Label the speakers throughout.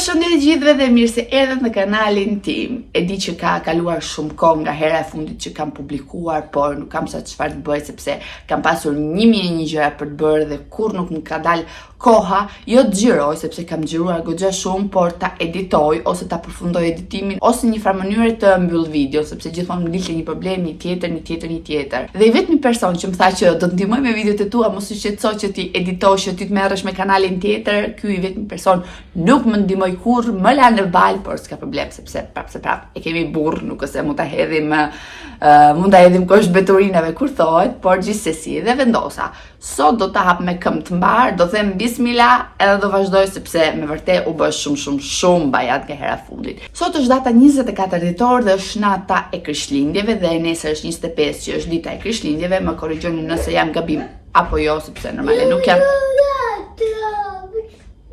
Speaker 1: Përshëndetje gjithëve dhe mirë se erdhët në kanalin tim. E di që ka kaluar shumë kohë nga hera e fundit që kam publikuar, por nuk kam sa çfarë të bëj sepse kam pasur 1001 gjëra për të bërë dhe kur nuk më ka dalë koha, jo të xhiroj sepse kam xhiruar goxha shumë, por ta editoj ose ta përfundoj editimin ose në një farë mënyrë të mbyll video, sepse gjithmonë më dilte një problem, një tjetër. Dhe i vetmi person që më tha që do të ndihmoj me videot e tua, mos u shqetëso që ti editosh, që ti të merresh me kanalin tjetër, ky i vetmi person nuk më ndihmoj kur, më la në bal, por s'ka problem sepse prap e kemi burr, nuk është se mund ta hedhim kosh beturinave kur thohet, por gjithsesi dhe vendosa. Sot do ta hap me këmbë të mbar, do them bismillah edhe do vazhdoj sepse me vërtet u bë shumë bajat nga hera fundit. Sot është data 24 dhjetor dhe është nata e Krishtlindjeve dhe nesër është 25 që është dita e Krishtlindjeve, më korrigjoni nëse jam gabim apo jo sepse normale nuk jam.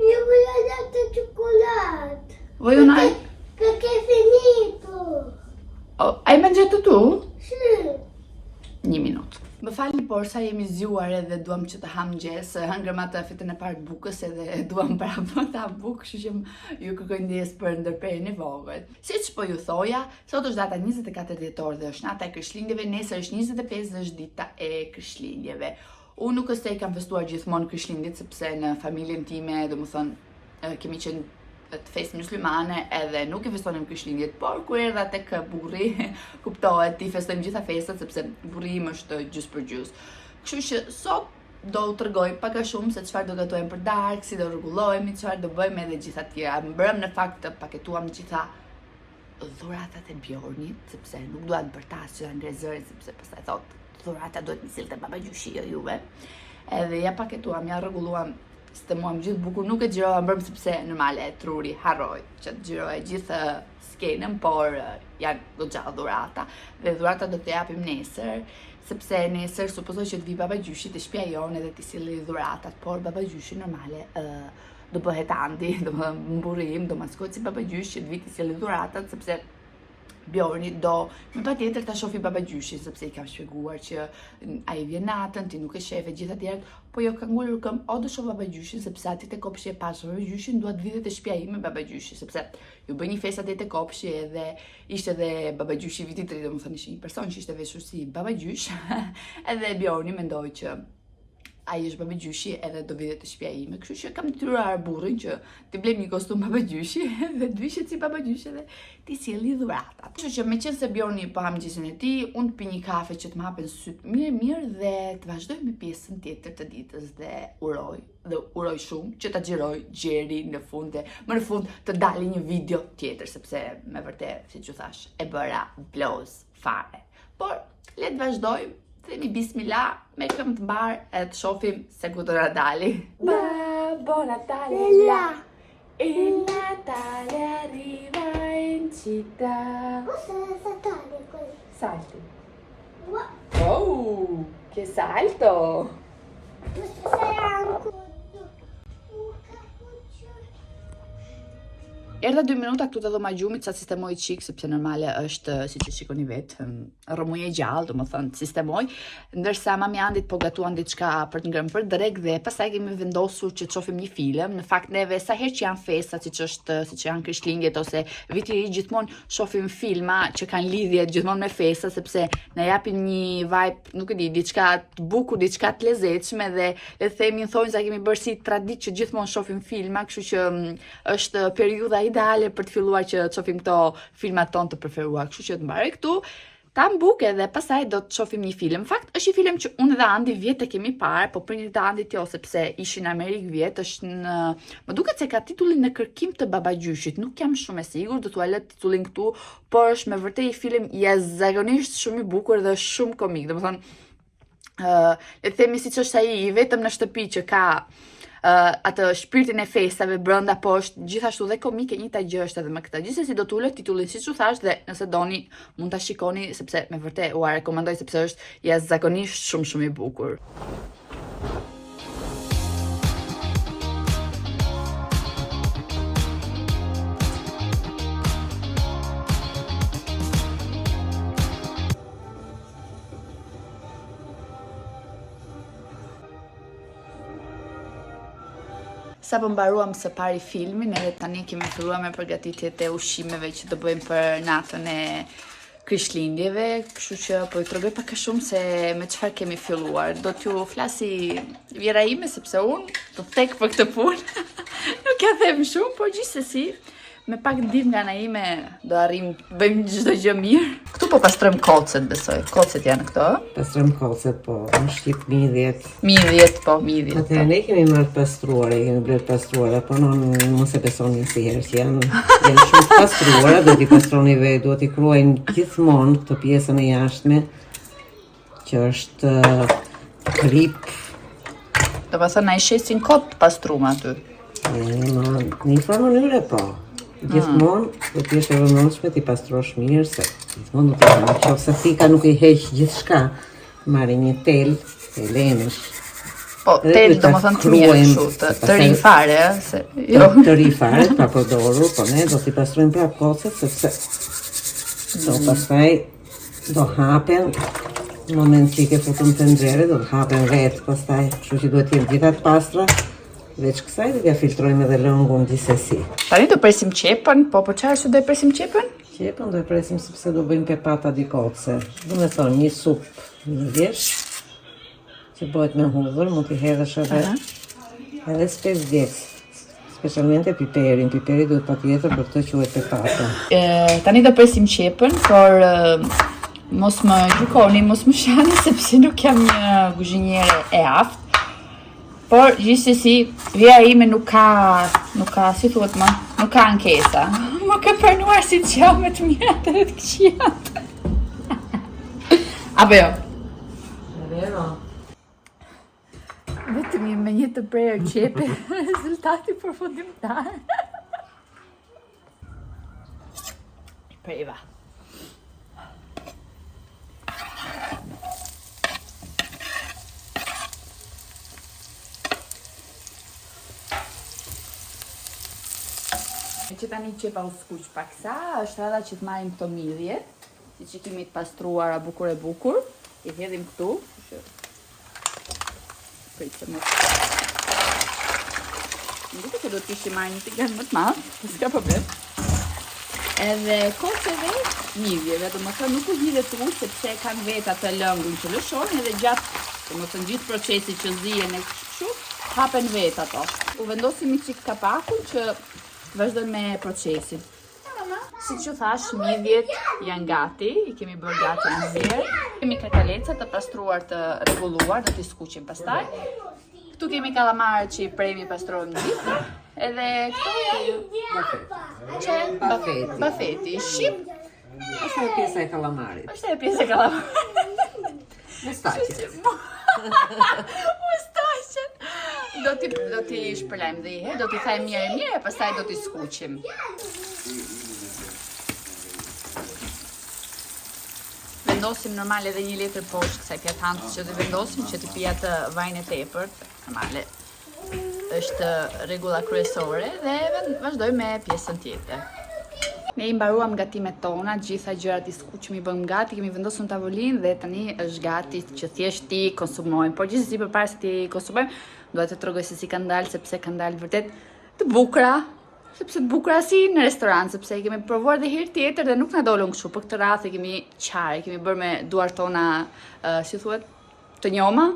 Speaker 2: Io voglio latte e cioccolato.
Speaker 1: Voglio una...
Speaker 2: Perché è finito.
Speaker 1: Oh, hai mangiato tu?
Speaker 2: Sì.
Speaker 1: Një minutë. Më falni, por sa jemi zgjuar edhe duam që të ham mëngjes, hëngrëm atë fetën e parë të bukës edhe duam prapë ta bukë, kështu që ju kërkoj ndjes për ndërprerjen e vogël. Siç po ju thoja, sot është data 24 dhjetor dhe është nata e Krishtlindjeve, nesër është 25 dhe është dita e Krishtlindjeve. Unë nuk është se i kam festuar gjithmonë Krishtlindjet sepse në familjen time, domethënë, kemi qenë të fesë muslimane edhe nuk i festonim Krishtlindjet, por kur erdha tek burri, kuptohet, i festojmë gjitha festat sepse burri im është gjys për gjys. Kështu që sot do u tregoj pak a shumë se çfarë do gatojmë për darkë, si do rregullohemi, çfarë do bëjmë edhe gjitha tjera. Mbrëm në fakt të paketuam gjitha dhuratat e Bjornit, sepse nuk dua të bërtas që ta ngre zërin sepse pastaj thotë dhurata duhet më sillte baba gjyshi jo juve. Edhe ja paketuam, ja rregulluam, stemuam gjithë bukur, nuk e xhirova mbrëm sepse normale truri harroj që të xhiroj gjithë skenën, por janë goxha dhurata dhe dhurata do të japim nesër, sepse nesër supozoj që të vi baba gjyshi të shtëpia jonë edhe të silli dhuratat, por baba gjyshi normale do bëhet andi, do më mburim, do maskohet si baba gjyshi që të vi të silli dhuratat sepse Bjorni do me patjetër ta shofi baba gjyshi sepse i kam shpjeguar që ai vjen natën, ti nuk e shef e gjitha tjerët, po jo ka ngulur këm, o do shoh baba gjyshin sepse aty te kopshi e pas baba gjyshin dua të vidhet te shtëpia ime baba gjyshi sepse ju bëj një festë aty te kopshi edhe ishte edhe baba gjyshi vitit 3, domethënë ishte një person që ishte veshur si baba gjysh edhe Bjorni mendoi që ai është baba gjyshi edhe do vidhet te shtëpia ime, kështu që kam detyruar burrin që të blejmë një kostum baba gjyshi dhe të vishet si baba gjyshi edhe ti sjelli dhuratat. Kështu që meqense Bjorni po ha mëngjesin e tij, unë pi një kafe që të më hapen syt mirë dhe të vazhdoj me pjesën tjetër të ditës dhe uroj shumë që ta xhiroj gjeri në fund të dalë një video tjetër sepse me vërtet, siç u thash, e bëra blows fare. Por le të vazhdojmë. Themi bismillah me këmbë të mbar e të shohim se ku do na dali. Babbo Natale là, il Natale arriva in città.
Speaker 2: Cos'è saltare quello?
Speaker 1: Salti.
Speaker 2: What?
Speaker 1: Oh, che salto!
Speaker 2: Questo sei anche
Speaker 1: Erdha 2 minuta këtu te dhoma e gjumit sa sistemoj çik sepse normale është siç e shikoni vetë, rrëmuj e gjallë, domethënë sistemoj, ndërsa mamiandit po gatuan diçka për të ngrënë për drek dhe pastaj kemi vendosur që të shohim një film. Në fakt neve sa herë që janë festa, siç janë Krishtlindjet ose Viti i Ri, gjithmonë shohim filma që kanë lidhje gjithmonë me festa sepse na japin një vibe, nuk e di, diçka të bukur, diçka të lezetshme dhe le të themi thonë se kemi bërë si traditë që gjithmonë shohim filma, kështu që është periudha ideale për të filluar që të shohim këto filmat tonë të preferuar. Kështu që të mbaroj këtu, ta mbukë dhe pastaj do të shohim një film. Në fakt është një film që unë dhe Andi vjet e kemi parë, po prindit e Andit jo sepse ishin në Amerikë vjet, është në më duket se ka titullin Në kërkim të babagjyshit. Nuk jam shumë e sigurt, do t'ua lë titullin këtu, por është me vërtet një film jashtëzakonisht shumë i bukur dhe shumë komik. Domethënë, le të themi siç është ai vetëm në shtëpi që ka atë shpirtin e festave brenda, po është gjithashtu dhe komike, njëjta gjë është edhe me këtë. Gjithsesi do t'ulë titullin siç u thash dhe nëse doni mund ta shikoni sepse me vërtet ua rekomandoj sepse është jashtëzakonisht shumë i bukur. Sa po mbaruam së pari filmin, edhe tani kemi filluar me përgatitjet e ushqimeve që do bëjmë për natën e Krishtlindjeve, kështu që po ju tregoj pak a shumë se me çfarë kemi filluar. Do t'ju flasi vjera ime sepse unë do tek për këtë punë. Nuk ja them shumë, por gjithsesi me pak ndihmë nga ana ime do arrim bëjmë çdo gjë mirë. Këtu po pastrojmë kocet, besoj. Kocet janë këto.
Speaker 3: Pastrojmë kocet, po, në shqip 1010.
Speaker 1: 1010, po, 1010.
Speaker 3: Atëherë ne kemi marrë pastruara, kemi blerë pastruara, po non mos e besoni si herë që janë shumë pastruara, do t'i pastroni vetë, duhet t'i kruajnë gjithmonë këtë pjesën e jashtme, që është krip.
Speaker 1: Do pastaj na i shesin kot pastruar aty.
Speaker 3: Në një farë mënyre, po. Gjithmonë do t'jesh e vëmendshme t'i pastrosh mirë, se gjithmonë do t'i në qoftë se thika nuk i heq gjithçka, marri një tel, e lenësh.
Speaker 1: Po, tel do më thënë të mirë kështu, të ri fare, se jo.
Speaker 3: Të ri fare, pa përdorur, po ne do t'i pastrojmë prapë kocet, sepse do pastaj do hapen, në moment që i ke futur në tenxhere, do të hapen vetë pastaj, kështu që duhet t'jenë gjitha të pastra. Veç kësaj do t'ja filtrojmë edhe lëngun gjithsesi.
Speaker 1: Tani do presim qepën, po për çfarë që do e presim qepën?
Speaker 3: Qepën do e presim sepse do bëjmë pepata di kocë. Do me thonë një supë midjesh, që bëhet me hudhër, mund t'i hedhësh edhe spezjec. Specialmente piperin. Piperi duhet patjetër për këtë quhet pepata.
Speaker 1: Tani do presim qepën, por mos më gjykoni, mos më shani sepse nuk jam një kuzhiniere e aftë. Por gjithsesi, vjera ime nuk ka, si thuhet më, nuk ka ankesa. Më ka pranuar si të qau me të mirat edhe të këqijat. Apo jo?
Speaker 3: Vero.
Speaker 1: Vetëm me një të prerë qepe, rezultati përfundimtar. Preva. Që tani qepa u skuq paksa, është rada që të marrim këto midhjet, si që kemi të pastruara bukur e bukur, i hedhim këtu, pritëm më Në duke që do t'ishtë marrë një tigan më të madh, s'ka problem. Edhe koceve, midhjeve, do më thënë nuk u hidhe të sepse kanë vetë atë lëngun që lëshojnë edhe gjatë, do më thënë gjithë procesi që zihen e kështu, hapen vetë ato. U vendosim i qik kapakun që vazhdojmë me procesin. Si që thash, midhjet janë gati, i kemi bërë gati në zjerë. Kemi kakaleca të pastruar të rregulluar, do t'i skuqim pastaj. Këtu kemi kallamarët që i premi pastrojmë gjithë. Edhe këtu janë bafeti, shqip.
Speaker 3: Është e pjesa e kallamarit.
Speaker 1: Është e pjesa e kallamarit.
Speaker 3: Mustaqet.
Speaker 1: Mustaqen. Do t'i shpërlajmë dhe i herë, do t'i thajmë mirë e pastaj do t'i skuqim. Vendosim normal edhe 1 letër poshtë kësaj pjatantës që t'i vendosim që t'i pija të vajin e tepërt. Normale është rregulla kryesore dhe vazhdojmë me pjesën tjetër. Ne i mbaruam gatimet tona, gjitha gjërat i skuqëm i bëm gati, kemi vendosur në tavolinë dhe tani është gati që thjesht ti konsumojmë. Por gjithsesi përpara se ti konsumojmë, duhet të tregoj se si kanë dalë, sepse kanë dalë vërtet të bukura, sepse të bukura si në restoran, sepse i kemi provuar dhe herë tjetër dhe nuk na dolën kështu. Për këtë radhë kemi qarë, kemi bërë me duart tona, si thuhet, të njoma.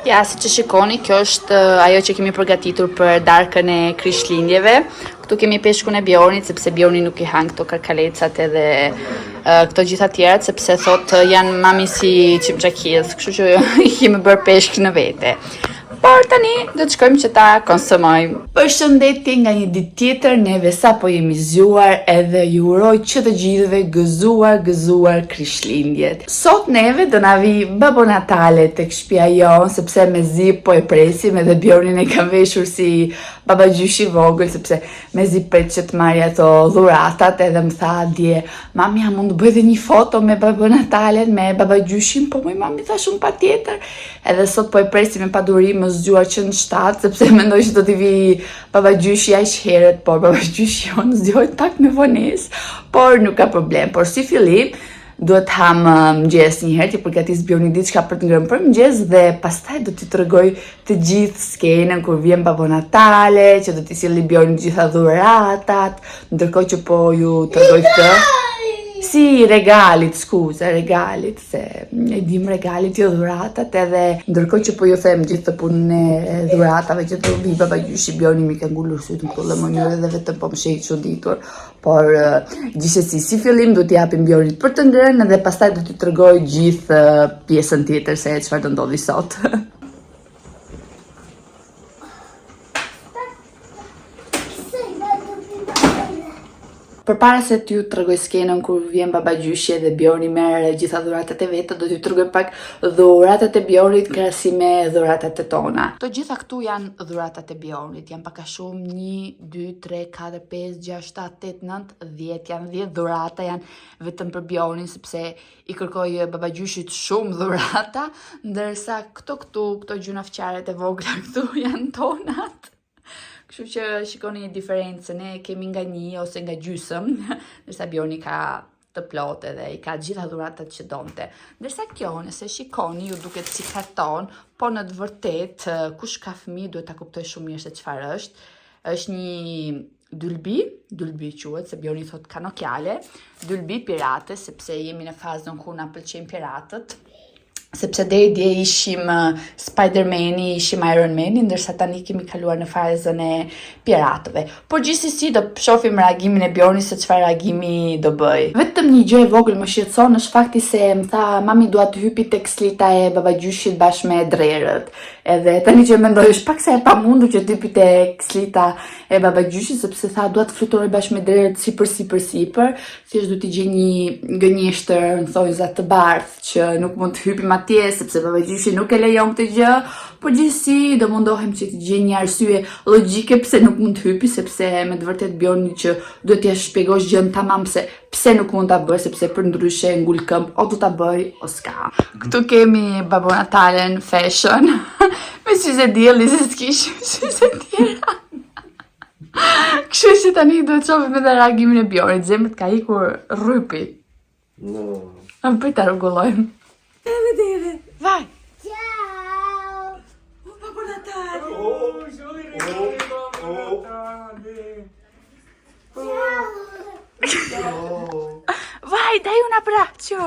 Speaker 1: Ja, si që shikoni, kjo është ajo që kemi përgatitur për darkën e Krishtlindjeve. Këtu kemi peshkun e Bjornit, sepse Bjorni nuk i hang këto karkalecat edhe këto gjitha tjerat, sepse thot janë mami si qipxakidh, kështu që i kemi bërë peshk në vete. Por tani do të shkojmë që ta konsumojmë. Përshëndetje nga një ditë tjetër, neve sapo jemi zgjuar edhe ju uroj që të gjithëve gëzuar Krishtlindjet. Sot neve do na vi Babo Natale tek shtëpia jon, sepse mezi po e presim edhe Bjornin e ka veshur si babagjysh i vogël, sepse mezi pret që të marrë ato dhuratat edhe më tha dje, mami, a mund të bëj dhe një foto me Babo Natalen, me babagjyshin? Po moj mami tha shumë patjetër. Edhe sot po e presim me padurim zgjuar që në 7, sepse mendoj që do t'i vi babagjyshi aq herët, por babagjyshi jonë zgjohet pak me vonesë, por nuk ka problem. Por si fillim, duhet ham mëngjes një herë, ti përgatis Bjorni diçka për të ngrënë për mëngjes dhe pastaj do t'i tregoj të gjithë skenën kur vjen Babo Natale, që do t'i sjelli Bjorni gjitha dhuratat, ndërkohë që po ju tregoj këtë. Si, regalit, skuza, regalit, se e dim regalit jo dhuratat edhe ndërkohë që po ju them gjithë të punën e dhuratave që të vi baba gjyshi Bjorni mi ka ngullur sytë në këtë mënyrë dhe vetëm po më sheh çuditur. Por gjithsesi si fillim do t'i japim Bjornit për të ngrënë dhe pastaj do t'i tregoj gjithë pjesën tjetër se çfarë do ndodhi sot. Përpara se t'ju tregoj skenën kur vjen baba gjyshi dhe Bjorni merr gjitha dhuratat e veta, do t'ju tregoj pak dhuratat e Bjornit krahasim me dhuratat e tona. Të gjitha këtu janë dhuratat e Bjornit, janë pak a shumë 1, 2, 3, 4, 5, 6, 7, 8, 9, 10, janë 10 dhurata, janë vetëm për Bjornin sepse i kërkoj baba gjyshit shumë dhurata, ndërsa këto gjuna fqaret e vogla këtu janë tonat. Kështu që shikoni një diferencë, ne kemi nga 1 ose nga gjysëm, ndërsa Bjorni ka të plotë dhe i ka gjitha dhuratat që donte. Ndërsa kjo, nëse shikoni, ju duket si karton, po në të vërtet, kush ka fëmijë duhet ta kuptoj shumë mirë se çfarë është. Është një dylbi quhet, se Bjorni thot kanokjale, dylbi pirate, sepse jemi në fazën ku na pëlqejnë piratët. Sepse deri dje ishim Spider-Mani, ishim Iron Mani, ndërsa tani kemi kaluar në fazën e piratëve. Por gjithsesi do shohim reagimin e Bjornit se çfarë reagimi do bëj. Vetëm një gjë e vogël më shqetëson është fakti se më tha mami dua të hypi tek slita e babagjyshit bashkë me drerët. Edhe tani që mendoj është pak se e pamundur që të hypi tek slita e babagjyshit sepse tha dua të fluturoj bashkë me drerët sipër, thjesht do t'i gjej një gënjeshtër, në thonjza të bardhë që nuk mund të hypim atje sepse babagjyshi nuk e lejon këtë gjë, por gjithsesi do mundohem që të gjej një arsye logjike pse nuk mund të hypi sepse me të vërtet Bjorni që duhet t'ia shpjegosh gjën tamam se pse nuk mund ta bëj sepse përndryshe ngul këmb o do ta bëj o s'ka. Këtu kemi Babo Natalen fashion me syze dielli se s'kish syze tjera. Kështu që tani duhet të shohim edhe reagimin e Bjornit, zemët ka ikur rrypi.
Speaker 3: No.
Speaker 1: Am prit ta rregullojmë.
Speaker 3: Vedere.
Speaker 1: Vai.
Speaker 2: Ciao!
Speaker 3: Babbo Natale.
Speaker 1: Vai, dai un abbraccio.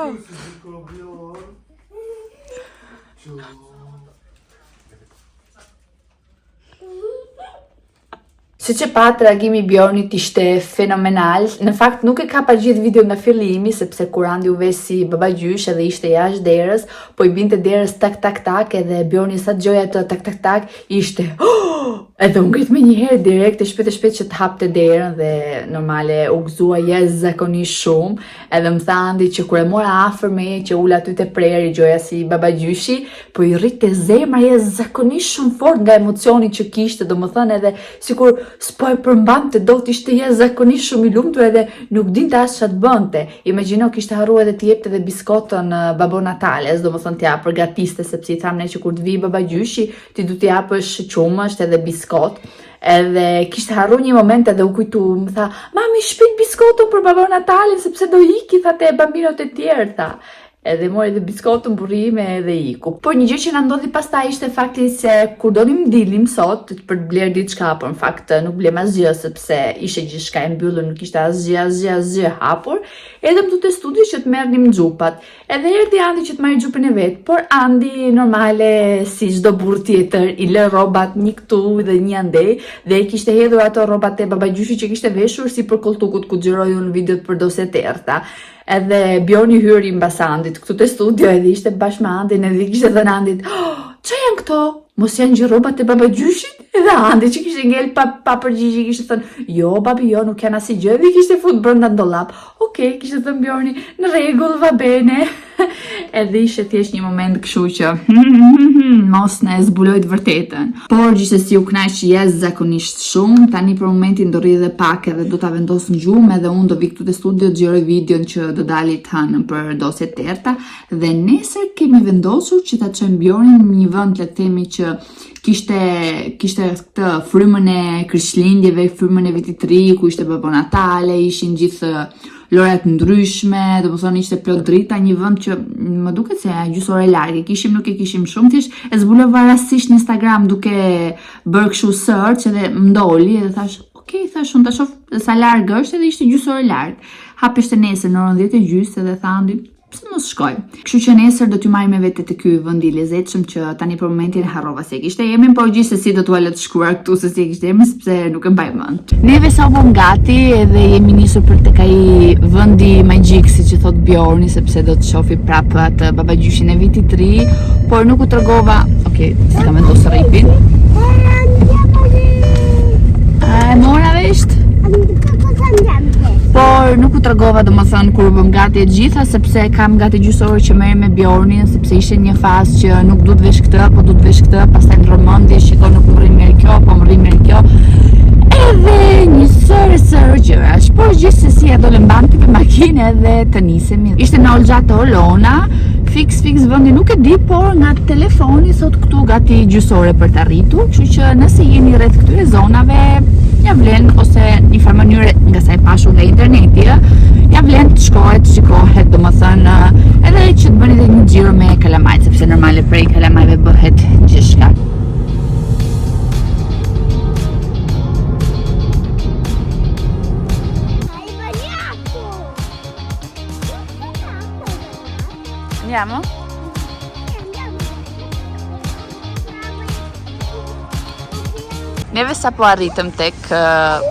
Speaker 1: Siç e pat, reagimi i Bjornit ishte fenomenal. Në fakt nuk e kapa gjithë video nga fillimi, sepse kur andi u vesh si babagjysh edhe ishte jashtë derës, po i binte derës tak tak tak edhe Bjorni sa dëgjoi atë tak tak tak, ishte edhe u ngrit me një herë direkt e shpejt që të hapte derën dhe normale u gëzua jashtëzakonisht shumë. Edhe më tha Andi që kur e mora afër meje që ula aty te preri gjoja si babagjyshi, po i rrite zemra jashtëzakonisht shumë fort nga emocioni që kishte, domethënë edhe sikur s'po e përmbante dot, ishte jashtëzakonisht shumë i lumtur edhe nuk dinte as çfarë të bënte. Imagjino kishte harruar edhe të jepte edhe biskotën Babo Natales, domethënë t'ja përgatiste sepse i thamë ne që kur të vi babagjyshi ti du t'i japësh qumësht edhe biskot. Edhe kishte harru një moment edhe u kujtu, më tha, mami shpejt biskotën për Babo Natalin sepse do iki, tha te bambinot e tjerë, tha. Edhe mori edhe biskotën burrime edhe iku. Po një gjë që na ndodhi pastaj ishte fakti se kur donim dilim sot për të bler diçka, por në fakt nuk blem asgjë sepse ishte gjithçka e mbyllur, nuk ishte asgjë hapur. Edhe më te studio që të merrnim xhupat. Edhe erdhi Andi që të marrë xhupin e vet, por Andi normale si çdo burr tjetër i lë rrobat një këtu dhe një ande dhe kishte hedhur ato rrobat e babagjyshit që kishte veshur si për kolltukut ku xhiroi unë videot për dosje të errta. Edhe Bjorni hyri mbas Andit këtu te studio edhe ishte bashkë me Andin edhe kishte thënë Andit, "Ç'a janë këto? Mos janë gjë rrobat e babagjyshit?" Edhe Andi që kishte ngel pa përgjigje kishte thënë, "Jo, babi, jo, nuk janë asgjë." Dhe kishte fut brenda në dollap. "Okej", kishte thënë Bjorni, "Në rregull, va bene." Edhe ishte thjesht një moment kështu që mos ne zbuloj të vërtetën. Por gjithsesi u kënaq jashtëzakonisht shumë. Tani për momentin do rri edhe pak edhe do ta vendos në gjumë edhe unë do vi këtu te studio të xhiroj videon që do dali të hënën për dosje të errta dhe nesër kemi vendosur që ta çojmë Bjornin në një vend le të themi që kishte këtë frymën e Krishtlindjeve, frymën e vitit të ri, ku ishte Babo Natale, ishin gjithë lloje të ndryshme, domethënë ishte plot drita, një vend që më duket se gjysore larg e kishim, nuk e kishim shumë, thjesht e zbulova rastësisht në Instagram duke bërë kështu search edhe më ndoli edhe thash, ok, thash unë ta shoh sa larg është edhe ishte gjysore larg. Hapeshte nesër në orën 10:30 edhe thandi, pse mos shkoj. Kështu që nesër do t'ju marr me vete te ky vend i lezetshëm që tani për momentin harrova se kishte emrin, por gjithsesi do t'ua lë të shkruar këtu se si kishte emrin sepse nuk e mbaj mend. Neve sa u bëm gati edhe jemi nisur për tek ai vendi magjik siç i thot Bjorni sepse do të shohim prapë atë babagjyshin e vitit të ri, por nuk u tregova. Okej, s'ka vendosur ripin. A mora vesh? Por nuk u tregova domethënë kur u bëm gati e gjitha sepse kam gati gjysore që merrem me Bjornin sepse ishte një fazë që nuk duhet vesh këtë, po duhet vesh këtë, pastaj në rëmendje shikoj nuk më rrin mirë kjo, po më rrin mirë kjo. Edhe një sërë gjërash, por gjithsesi ato lë mbante me makinë edhe të nisemi. Ishte në Olxha të Olona, fix vendi nuk e di, por nga telefoni sot këtu gati gjysore për të arritur, kështu që nëse jeni rreth këtyre zonave, ja vlen ose një farë mënyre nga sa e pashur nga interneti, ja vlen të shkohet, të shikohet, domethënë edhe që të bëni një xhiro me kalamajt, sepse normale prej kalamajve bëhet gjithçka. Andiamo? Neve sa po arritëm tek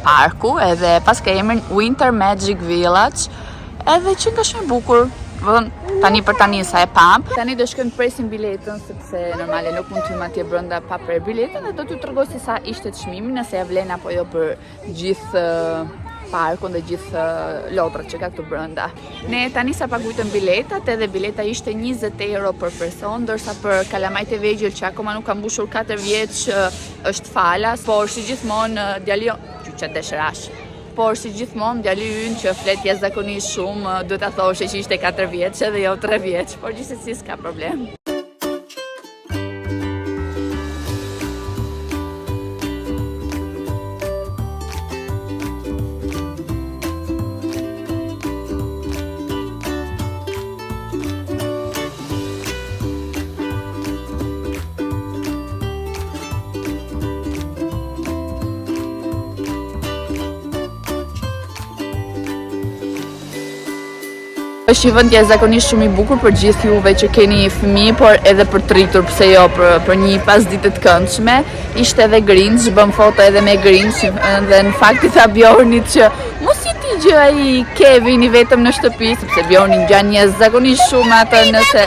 Speaker 1: parku edhe pas ka emrin Winter Magic Village edhe që nga shumë bukur. Tani për tani sa e pam. Tani do shkojmë të presim biletën sepse normale nuk mund të hyjmë atje brenda pa prerë biletën dhe do t'ju tregoj se sa ishte çmimi, nëse ja vlen apo jo për gjithë parkun dhe gjithë lotrat që ka këtu brenda. Ne tani sa paguajtëm biletat edhe bileta ishte 20 euro për person, ndërsa për kalamajt e vegjël që akoma nuk ka mbushur 4 vjeç është falas, por si gjithmonë djali që dëshirash. Por si gjithmonë djali ynë që flet jashtëzakonisht shumë, duhet ta thoshe që ishte 4 vjeç edhe jo 3 vjeç, por gjithsesi s'ka problem. Është një vend jashtëzakonisht shumë i bukur për gjithë juve që keni fëmijë, por edhe për të rritur, pse jo, për një pasditë të këndshme. Ishte edhe Grinch, bëm foto edhe me Grinch dhe në fakt i tha Bjornit që mos i ti gjë ai Kevin i vetëm në shtëpi, sepse Bjorni ngjan jashtëzakonisht shumë atë nëse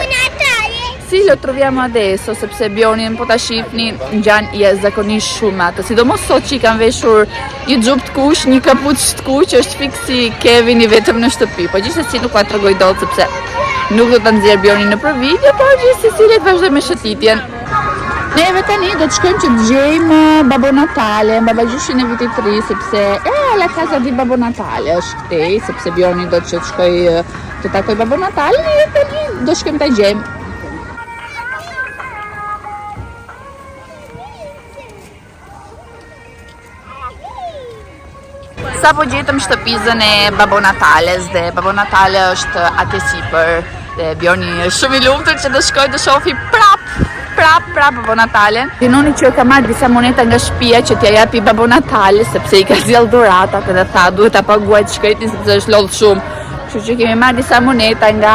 Speaker 1: Sì, lo troviamo adesso, sepse Bjornin po ta shihni ngjan jashtëzakonisht shumë atë. Sidomos sot që i kanë veshur një xhup të kuq, një kapuç të kuq, është fiksi Kevin i vetëm në shtëpi. Po gjithsesi nuk ka tregoj dot sepse nuk do ta nxjerr Bjornin nëpër video, por gjithsesi le të vazhdojmë me shëtitjen. Neve tani do të shkojmë që të gjejmë Babbo Natale, babagjyshin e vitit të ri, sepse la casa di Babbo Natale është këtej, sepse Bjorni do të shkojë të takoj Babbo Natale e tani do shkojmë ta gjejmë. Sa po gjetëm shtëpizën e Babbo Natales dhe Babbo Natale është atje sipër dhe Bjorni është shumë i lumtur që do shkojë të shohë prap Babbo Natalen. Dinoni që ka marrë disa moneta nga shtëpia që t'ja japi Babbo Natale sepse i ka sjell dhuratat edhe tha duhet ta paguaj të shkretin sepse është lodh shumë. Kështu që kemi marrë disa moneta nga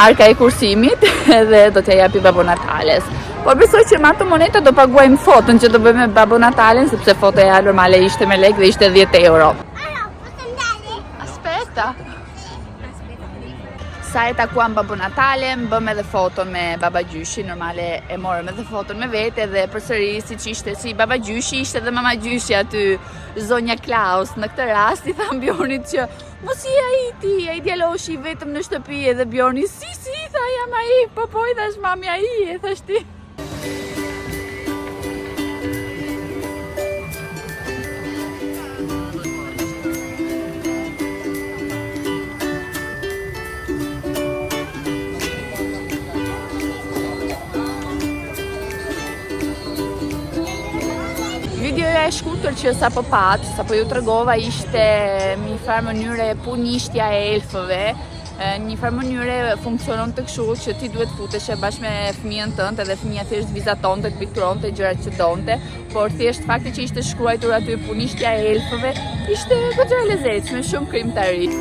Speaker 1: arka e kursimit edhe do t'ja japi Babbo Natales. Por besoj që me ato moneta do paguajmë fotën që do bëjmë me Babbo Natalen sepse fotoja normale ishte me lek dhe ishte 10 euro. Aspetta. Sa e takuam Babbo Natalen, bëm edhe foton me babagjyshin, normale e morëm edhe foton me vete dhe përsëri siç ishte si babagjyshi, ishte edhe mamagjyshi aty, zonja Klaus. Në këtë rast i tham Bjornit që mos i ai djaloshi vetëm në shtëpi edhe Bjorni si tha jam ai, po i thash mami ai e thash ti. Videoja e shkurtër që sapo ju tregova ishte një farë mënyre punishtja e elfëve. Një farë mënyre funksionon të kështu që ti duhet futesh bashkë me fëmijën tënd edhe fëmia thjesht vizatonte, pikturonte gjërat që donte, por thjesht fakti që ishte shkruar aty punishtja e elfëve ishte goxha e lezetshme, shumë krijimtari.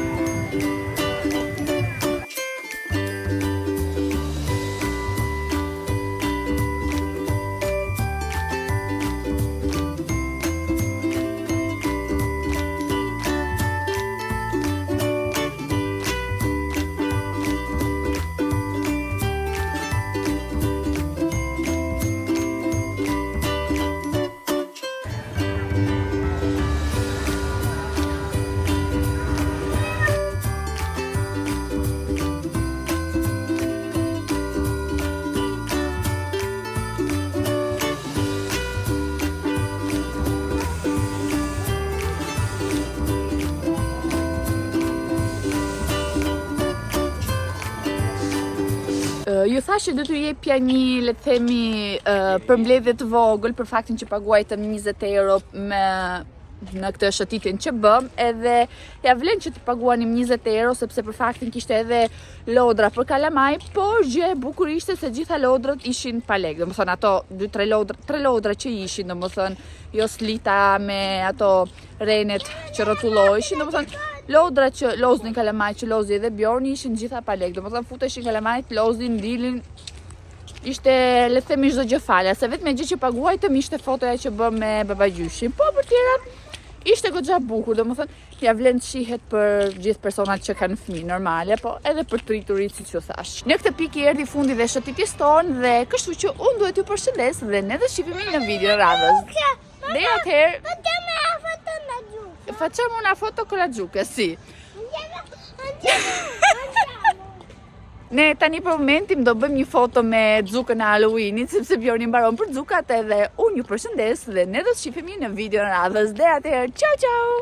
Speaker 1: Ju thashë do t'ju jepja një, le të themi, përmbledhje të vogël për faktin që paguajtëm 20 euro në këtë shëtitin që bëm, edhe ja vlen që të paguanim 20 euro sepse për faktin kishte edhe lodra për kalamaj, por gjë e bukur ishte se gjitha lodrat ishin pa lekë. Domethënë ato 3 lodra që ishin, domethënë jo slita me ato renet që rrotulloheshin, domethënë lodra që loznin kalamaj, që lozi edhe Bjorni ishin gjitha pa lekë. Domethënë futeshin kalamajt, lozin, dilin, ishte le të themi çdo gjë falja, se vetëm gjë që paguajtëm ishte fotoja që bëm me babagjyshin. Po për tjerat ishte goxha bukur, domethënë ja vlen të shihet për gjithë personat që kanë fëmijë normale, po edhe për priturit siç u thash. Në këtë pikë erdhi fundi dhe shëtitjes tonë dhe kështu që unë duhet ju përshëndes dhe ne do shihemi në video radhës. Dhe atëherë facciamo una foto con la Giuca, sì. Ne tani për momentin do bëjmë një foto me Xukën e Halloweenit, sepse Bjorni mbaron për Xukat edhe unë ju përshëndes dhe ne do të shihemi në video radhës. Dhe atëherë, ciao ciao!